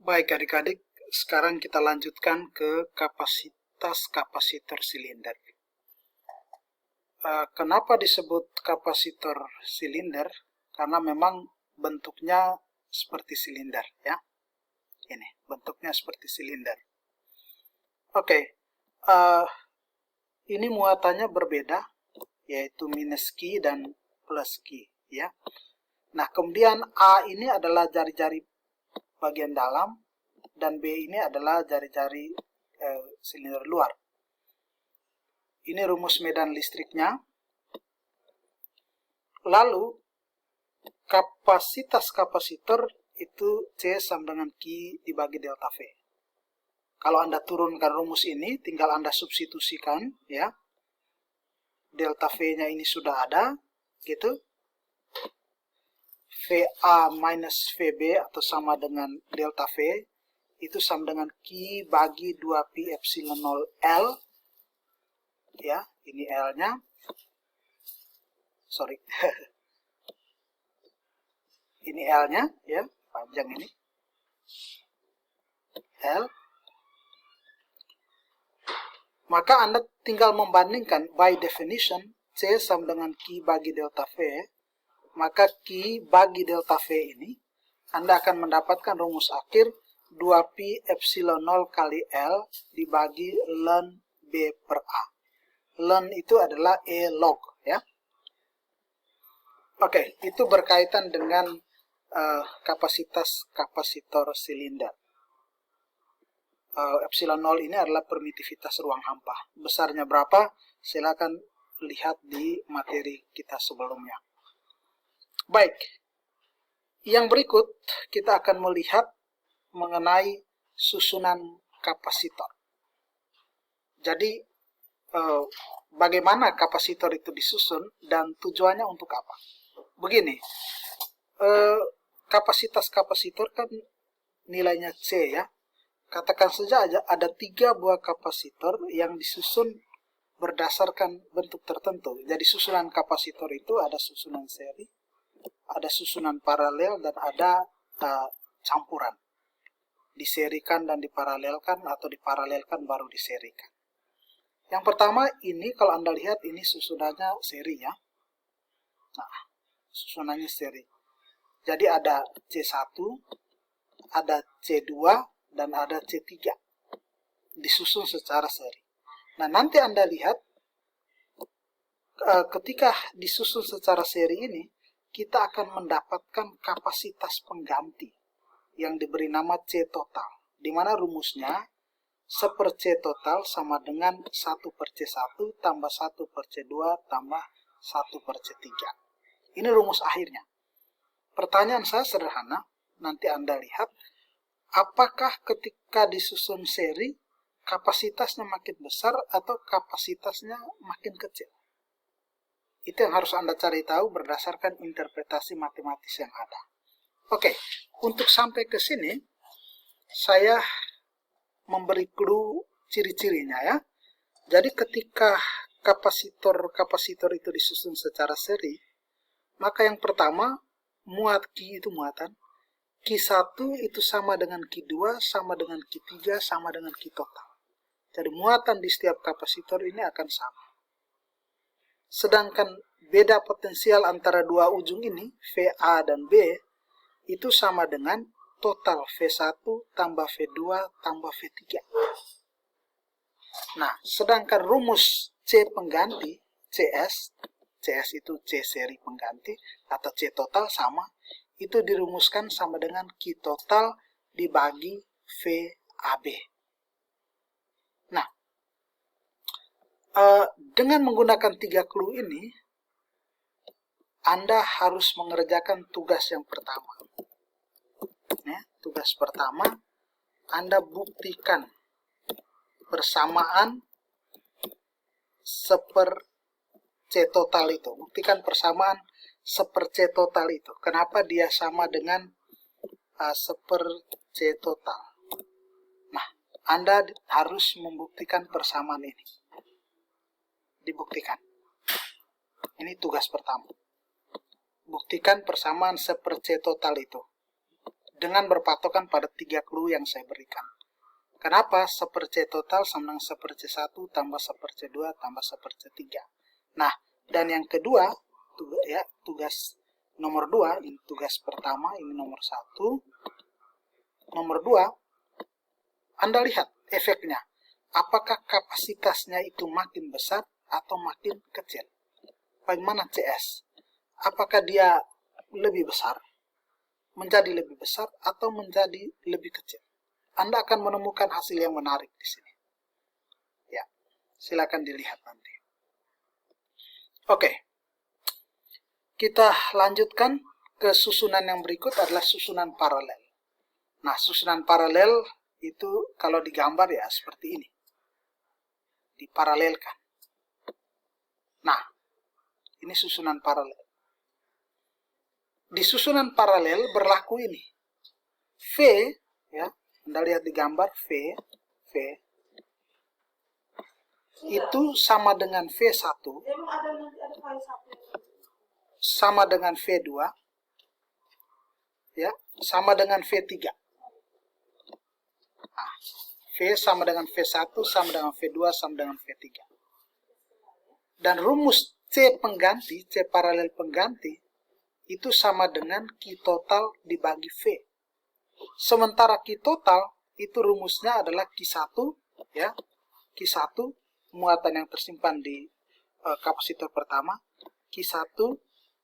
Baik adik-adik, sekarang kita lanjutkan ke kapasitas kapasitor silinder. Kenapa disebut kapasitor silinder? Karena memang bentuknya seperti silinder, ya. Ini bentuknya seperti silinder. Oke, ini muatannya berbeda, yaitu minus Q dan plus Q, ya. Nah, kemudian A ini adalah jari-jari bagian dalam, dan B ini adalah jari-jari silinder luar. Ini rumus medan listriknya. Lalu, kapasitas kapasitor itu C sama dengan Q dibagi delta V. Kalau Anda turunkan rumus ini, tinggal Anda substitusikan, ya. Delta V-nya ini sudah ada, gitu. VA minus VB atau sama dengan delta V, itu sama dengan Q bagi 2Pi epsilon 0 L. Ya, ini L-nya. Sorry. Ini L-nya, ya, panjang ini. L. Maka Anda tinggal membandingkan, by definition, C sama dengan Q bagi delta V. Maka Q bagi delta V ini, Anda akan mendapatkan rumus akhir 2Pi epsilon 0 kali L dibagi ln B per A. Ln itu adalah E log, ya. Oke, itu berkaitan dengan kapasitas kapasitor silinder. Epsilon 0 ini adalah permitivitas ruang hampa. Besarnya berapa? Silakan lihat di materi kita sebelumnya. Baik, yang berikut kita akan melihat mengenai susunan kapasitor. Jadi, bagaimana kapasitor itu disusun dan tujuannya untuk apa? Begini, kapasitas kapasitor kan nilainya C, ya. Katakan saja ada 3 buah kapasitor yang disusun berdasarkan bentuk tertentu. Jadi susunan kapasitor itu ada susunan seri, ada susunan paralel, dan ada campuran. Diserikan dan diparalelkan, atau diparalelkan baru diserikan. Yang pertama ini, kalau Anda lihat ini susunannya seri, ya. Nah, susunannya seri. Jadi ada C1, ada C2, dan ada C3. Disusun secara seri. Nah, nanti Anda lihat, ketika disusun secara seri ini, kita akan mendapatkan kapasitas pengganti yang diberi nama C total, di mana rumusnya 1 C total sama dengan 1 per C1 tambah 1 per C2 tambah 1 per C3. Ini rumus akhirnya. Pertanyaan saya sederhana, nanti Anda lihat, apakah ketika disusun seri, kapasitasnya makin besar atau kapasitasnya makin kecil? Itu yang harus Anda cari tahu berdasarkan interpretasi matematis yang ada. Oke, untuk sampai ke sini, saya memberi clue ciri-cirinya, ya. Jadi ketika kapasitor itu disusun secara seri, maka yang pertama, muat Q itu muatan. Q1 itu sama dengan Q2, sama dengan Q3, sama dengan Q total. Jadi muatan di setiap kapasitor ini akan sama. Sedangkan beda potensial antara dua ujung ini, VA dan B, itu sama dengan total V1 tambah V2 tambah V3. Nah, sedangkan rumus C pengganti, CS itu C seri pengganti, atau C total sama, itu dirumuskan sama dengan Q total dibagi VAB. Nah, dengan menggunakan 3 clue ini, Anda harus mengerjakan tugas yang pertama. Ya, tugas pertama, Anda buktikan persamaan seper C total itu. Buktikan persamaan seper C total itu. Kenapa dia sama dengan seper C total? Nah, Anda harus membuktikan persamaan ini. Dibuktikan. Ini tugas pertama. Buktikan persamaan seper C total itu. dengan berpatokan pada 3 clue yang saya berikan. Kenapa? 1/C total sama dengan 1/C1 tambah 1/C2 tambah 1/C3. Nah, dan yang kedua, tugas nomor 2, ini tugas pertama, ini nomor 1. Nomor 2, Anda lihat efeknya. Apakah kapasitasnya itu makin besar atau makin kecil? Bagaimana CS? Apakah dia lebih besar, menjadi lebih besar, atau menjadi lebih kecil? Anda akan menemukan hasil yang menarik di sini. Ya, silakan dilihat nanti. Oke, kita lanjutkan ke susunan yang berikut adalah susunan paralel. Nah, susunan paralel itu kalau digambar ya seperti ini. Diparalelkan. Nah, ini susunan paralel. Di susunan paralel berlaku ini. V, ya, Anda lihat di gambar V itu sama dengan V1 sama dengan V2, ya, sama dengan V3. Nah, V sama dengan V1 sama dengan V2 sama dengan V3. Dan rumus C pengganti, C paralel pengganti itu sama dengan Q total dibagi V. Sementara Q total itu rumusnya adalah Q1, ya, Q1 muatan yang tersimpan di kapasitor pertama, Q1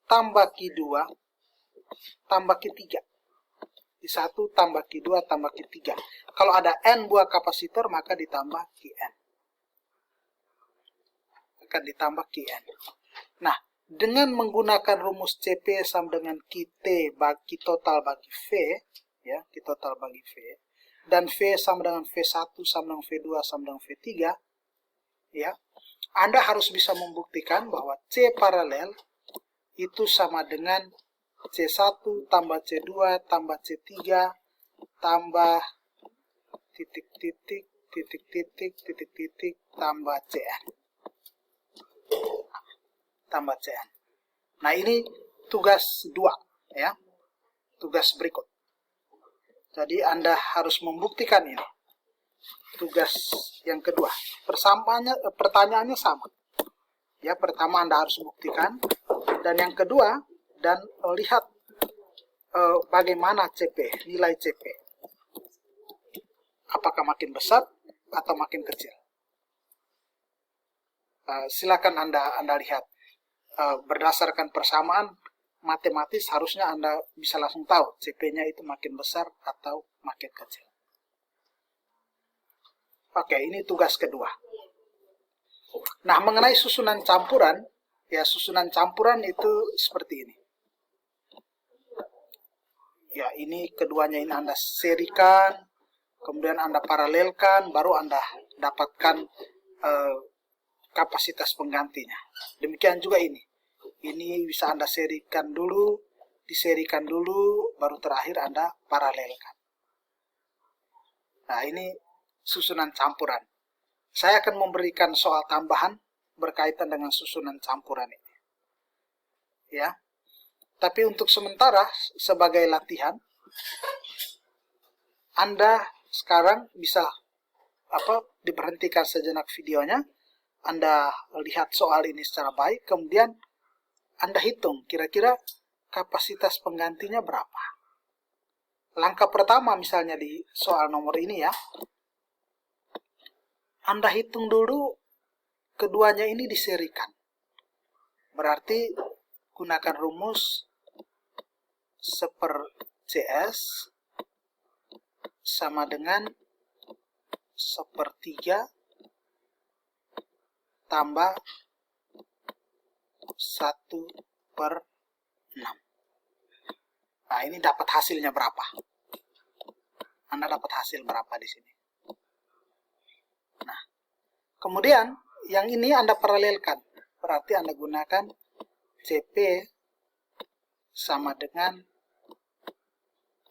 tambah Q2 tambah Q3. Q1 tambah Q2 tambah Q3. Kalau ada N buah kapasitor maka ditambah Qn. Akan ditambah Qn. Nah, dengan menggunakan rumus CP sama dengan QT bagi total bagi V, ya, Q total bagi V, dan V sama dengan V1 sama dengan V2 sama dengan V3, ya, Anda harus bisa membuktikan bahwa C paralel itu sama dengan C1 tambah C2 tambah C3 tambah titik-titik titik-titik titik-titik tambah Cn. Tambah Cn. Nah, ini tugas 2, ya. Tugas berikut. Jadi Anda harus membuktikan ini. Tugas yang kedua. Pertanyaannya sama. Ya, pertama Anda harus buktikan, dan yang kedua, dan lihat bagaimana CP, nilai CP. Apakah makin besar atau makin kecil? Silakan Anda lihat. Berdasarkan persamaan matematis harusnya Anda bisa langsung tahu CP-nya itu makin besar atau makin kecil. Oke, ini tugas kedua. Nah, mengenai susunan campuran, ya, susunan campuran itu seperti ini. Ya, ini keduanya ini Anda serikan, kemudian Anda paralelkan, baru Anda dapatkan kapasitas penggantinya. Demikian juga ini. Ini bisa Anda serikan dulu, diserikan dulu, baru terakhir Anda paralelkan. Nah, ini susunan campuran. Saya akan memberikan soal tambahan berkaitan dengan susunan campuran ini. Ya. Tapi untuk sementara, sebagai latihan, Anda sekarang bisa diberhentikan sejenak videonya, Anda lihat soal ini secara baik, kemudian Anda hitung kira-kira kapasitas penggantinya berapa. Langkah pertama misalnya di soal nomor ini, ya, Anda hitung dulu keduanya ini diserikan. Berarti gunakan rumus 1/CS sama dengan 1/3 tambah 1/6. Nah, ini dapat hasilnya berapa? Anda dapat hasil berapa di sini? Nah, kemudian yang ini Anda paralelkan. Berarti Anda gunakan CP sama dengan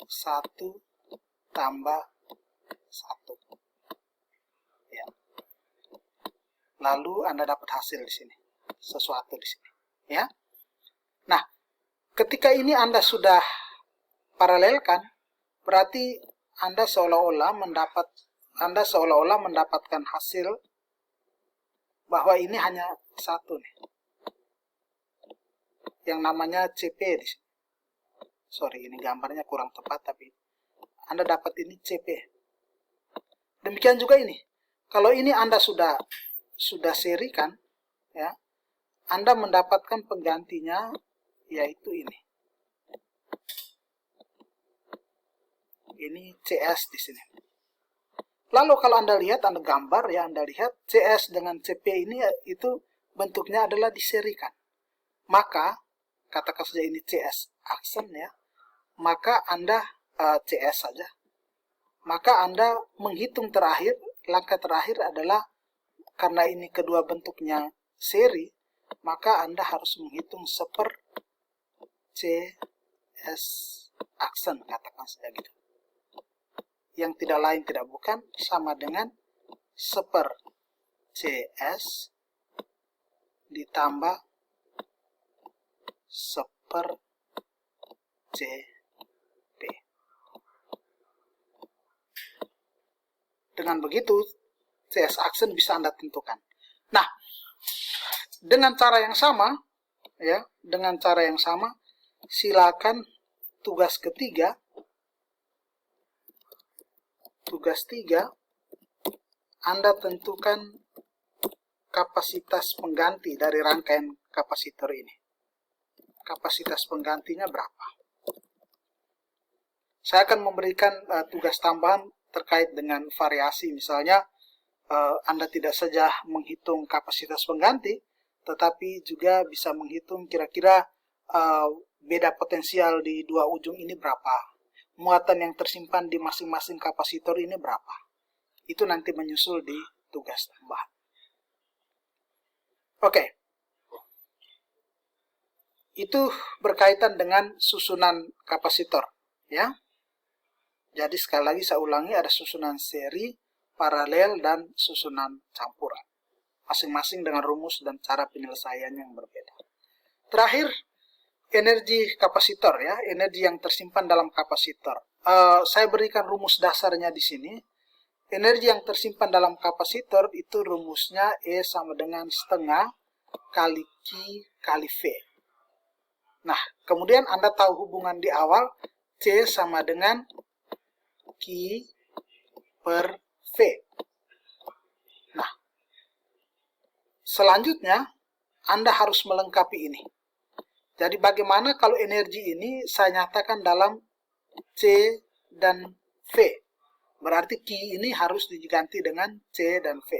1 tambah 1. Ya. Lalu Anda dapat hasil di sini. Sesuatu di sini. Ya. Nah, ketika ini Anda sudah paralelkan, berarti Anda seolah-olah mendapatkan hasil bahwa ini hanya satu nih, yang namanya CP di sini. Sorry, ini gambarnya kurang tepat, tapi Anda dapat ini CP. Demikian juga ini. Kalau ini Anda sudah serikan, ya, Anda mendapatkan penggantinya yaitu ini. Ini CS di sini. Lalu kalau Anda lihat, Anda gambar ya, Anda lihat CS dengan CP ini itu bentuknya adalah diserikan. Maka katakan saja ini CS aksen ya. Maka Anda CS saja. Maka Anda menghitung terakhir, langkah terakhir adalah karena ini kedua bentuknya seri, maka Anda harus menghitung seper CS aksen, katakan saja gitu. Yang tidak lain tidak bukan sama dengan seper CS ditambah seper CP. Dengan begitu, CS aksen bisa Anda tentukan. Nah, dengan cara yang sama, ya, silakan tugas 3, Anda tentukan kapasitas pengganti dari rangkaian kapasitor ini. Kapasitas penggantinya berapa? Saya akan memberikan tugas tambahan terkait dengan variasi. Misalnya, Anda tidak saja menghitung kapasitas pengganti, tetapi juga bisa menghitung kira-kira beda potensial di dua ujung ini berapa. Muatan yang tersimpan di masing-masing kapasitor ini berapa. Itu nanti menyusul di tugas tambahan. Oke. Itu berkaitan dengan susunan kapasitor, ya. Jadi sekali lagi saya ulangi, ada susunan seri, paralel, dan susunan campuran. Masing-masing dengan rumus dan cara penyelesaiannya yang berbeda. Terakhir, energi kapasitor ya, energi yang tersimpan dalam kapasitor. Saya berikan rumus dasarnya di sini. Energi yang tersimpan dalam kapasitor itu rumusnya E sama dengan setengah kali Q kali V. Nah, kemudian Anda tahu hubungan di awal, C sama dengan Q per V. Nah, selanjutnya Anda harus melengkapi ini. Jadi bagaimana kalau energi ini saya nyatakan dalam C dan V. Berarti Q ini harus diganti dengan C dan V.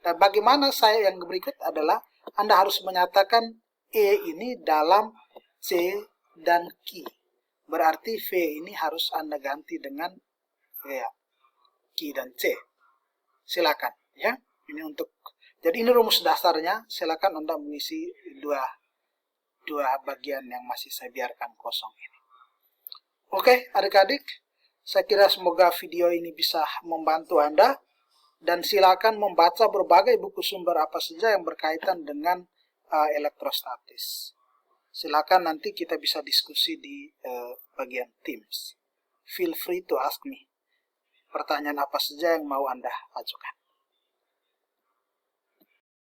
Dan bagaimana saya yang berikut adalah Anda harus menyatakan E ini dalam C dan Q. Berarti V ini harus Anda ganti dengan ya, Q dan C. Silakan ya. Jadi ini rumus dasarnya. Silakan Anda mengisi dua bagian yang masih saya biarkan kosong ini. Oke, adik-adik, saya kira semoga video ini bisa membantu Anda, dan silakan membaca berbagai buku sumber apa saja yang berkaitan dengan elektrostatis. Silakan nanti kita bisa diskusi di bagian Teams. Feel free to ask me. Pertanyaan apa saja yang mau Anda ajukan.